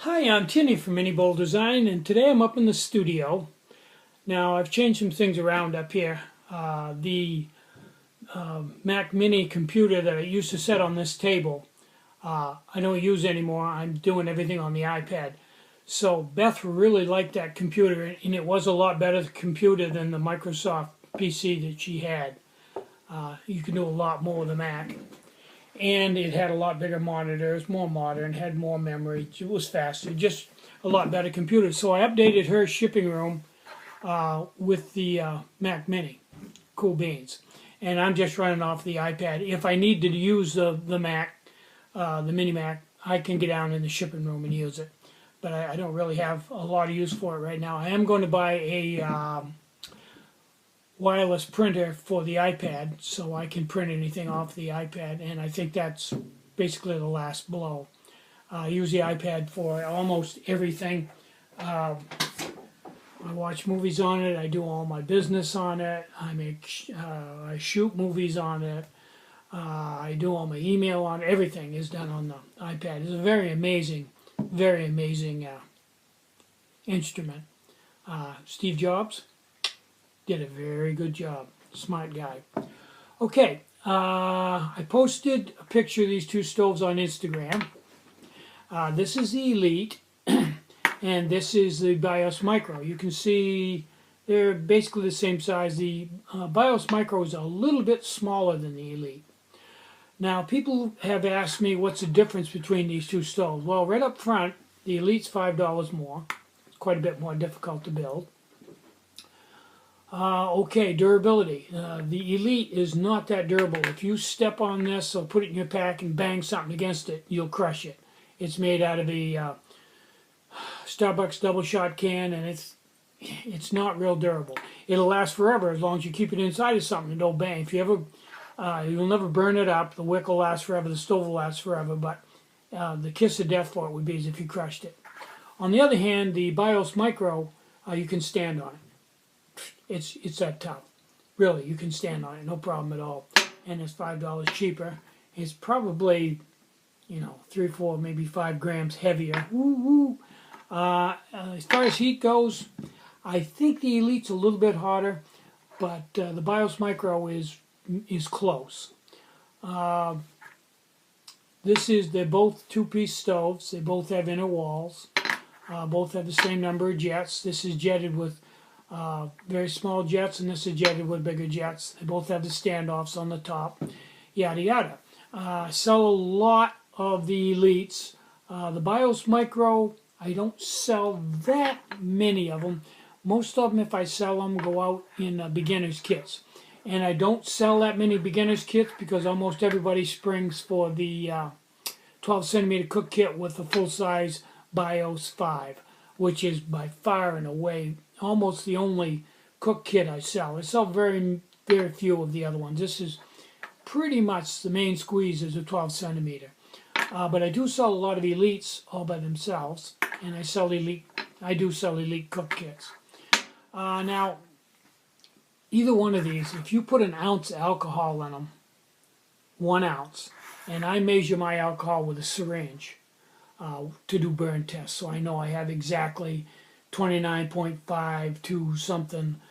Hi, I'm Tinny from Mini Bowl Design, and today I'm up in the studio. Now, I've changed some things around up here. The Mac Mini computer that I used to set on this table, I don't use anymore. I'm doing everything on the iPad. So Beth really liked that computer, and it was a lot better computer than the Microsoft PC that she had. You can do a lot more with the Mac. And it had a lot bigger monitors, more modern, had more memory. It was faster, just a lot better computer. So I updated her shipping room with the Mac Mini. Cool beans. And I'm just running off the iPad. If I need to use the Mac, the Mini Mac, I can get down in the shipping room and use it. But I don't really have a lot of use for it right now. I am going to buy a wireless printer for the iPad so I can print anything off the iPad, and I think that's basically the last blow. I use the iPad for almost everything. I watch movies on it, I do all my business on it, I shoot movies on it, I do all my email on it. Everything is done on the iPad. It's a very amazing instrument. Steve Jobs did a very good job. Smart guy. Okay, I posted a picture of these two stoves on Instagram. This is the Elite, and this is the BIOS Micro. You can see they're basically the same size. The BIOS Micro is a little bit smaller than the Elite. Now, people have asked me what's the difference between these two stoves. Well, right up front, the Elite's $5 more. It's quite a bit more difficult to build. Okay, durability. The Elite is not that durable. If you step on this or put it in your pack and bang something against it, you'll crush it. It's made out of a Starbucks double shot can, and it's not real durable. It'll last forever as long as you keep it inside of something and don't bang. If you ever, you'll never burn it up. The wick will last forever. The stove will last forever. But the kiss of death for it would be as if you crushed it. On the other hand, the BIOS Micro, you can stand on it. It's that tough. Really, you can stand on it, no problem at all. And it's $5 cheaper. It's probably, 3, 4, maybe 5 grams heavier. Woo woo. As far as heat goes, I think the Elite's a little bit hotter, but the BIOS Micro is close. They're both two-piece stoves. They both have inner walls. Both have the same number of jets. This is jetted with very small jets, and this is jetted with bigger jets. They both have the standoffs on the top, yada yada. Sell a lot of the Elites. The BIOS Micro, I don't sell that many of them. Most of them, if I sell them, go out in beginner's kits. And I don't sell that many beginner's kits because almost everybody springs for the 12 centimeter cook kit with the full-size BIOS 5, which is by far and away almost the only cook kit I sell. I sell very, very few of the other ones. This is pretty much the main squeeze is a 12 centimeter. But I do sell a lot of Elites all by themselves, and I do sell Elite cook kits. Now, either one of these, if you put an ounce of alcohol in them, 1 ounce, and I measure my alcohol with a syringe to do burn tests, so I know I have exactly 29.5 to something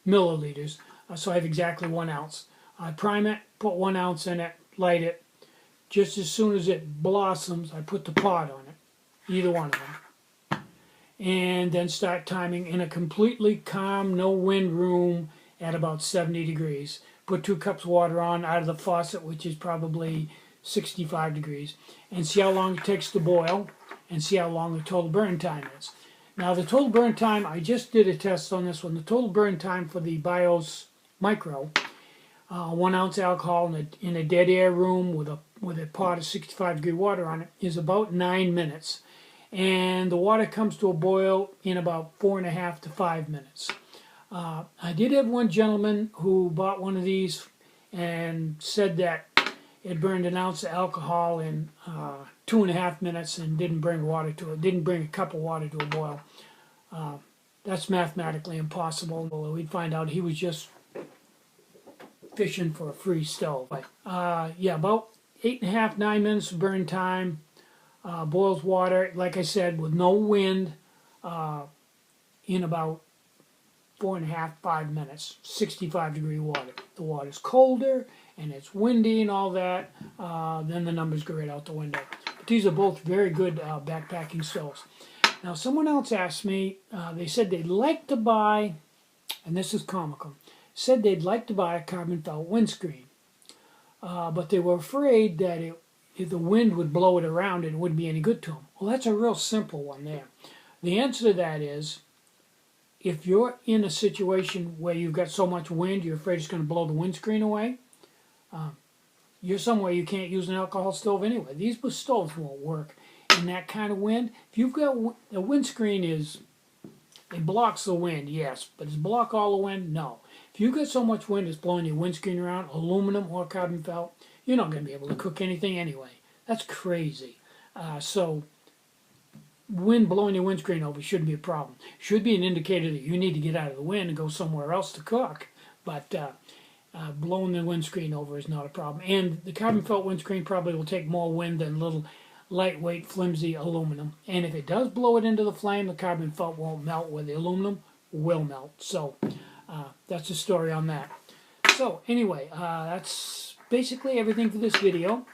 milliliters. So I have exactly 1 ounce. I prime it, put 1 ounce in it, light it. Just as soon as it blossoms, I put the pot on it, either one of them. And then start timing in a completely calm, no wind room at about 70 degrees. Put 2 cups of water on out of the faucet, which is probably 65 degrees. And see how long it takes to boil, and see how long the total burn time is. Now the total burn time, I just did a test on this one. The total burn time for the BIOS Micro, 1 ounce alcohol in a dead air room with a pot of 65 degree water on it, is about 9 minutes. And the water comes to a boil in about 4.5 to 5 minutes. I did have one gentleman who bought one of these and said that it burned 1 ounce of alcohol in 2.5 minutes and didn't bring water to it. Didn't bring a cup of water to a boil. That's mathematically impossible. We'd find out he was just fishing for a free stove. Yeah, about 8.5 to 9 minutes of burn time. boils water, like I said, with no wind in about 4.5, 5 minutes. 65-degree water. The water's colder and it's windy and all that, then the numbers go right out the window. But these are both very good backpacking stoves. Now, someone else asked me, they said they'd like to buy, and this is comical, said they'd like to buy a carbon felt windscreen, but they were afraid that if the wind would blow it around, it wouldn't be any good to them. Well, that's a real simple one there. The answer to that is, if you're in a situation where you've got so much wind, you're afraid it's going to blow the windscreen away, you're somewhere you can't use an alcohol stove anyway. These stoves won't work in that kind of wind. If you've got the windscreen it blocks the wind, yes, but does it block all the wind? No. If you've got so much wind it's blowing your windscreen around, aluminum or carbon felt, you're not going to be able to cook anything anyway. That's crazy. So wind blowing your windscreen over shouldn't be a problem. Should be an indicator that you need to get out of the wind and go somewhere else to cook. But blowing the windscreen over is not a problem. And the carbon felt windscreen probably will take more wind than little lightweight, flimsy aluminum. And if it does blow it into the flame, the carbon felt won't melt where the aluminum will melt. So that's the story on that. So anyway, that's basically everything for this video.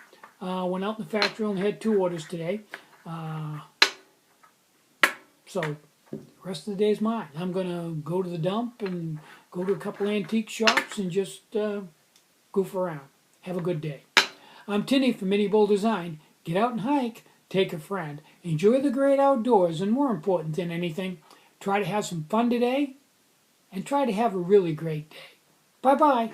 Went out in the factory and had 2 orders today. So the rest of the day is mine. I'm going to go to the dump and go to a couple antique shops and just goof around. Have a good day. I'm Tinny from Mini Bull Design. Get out and hike, take a friend, enjoy the great outdoors, and more important than anything, try to have some fun today and try to have a really great day. Bye-bye.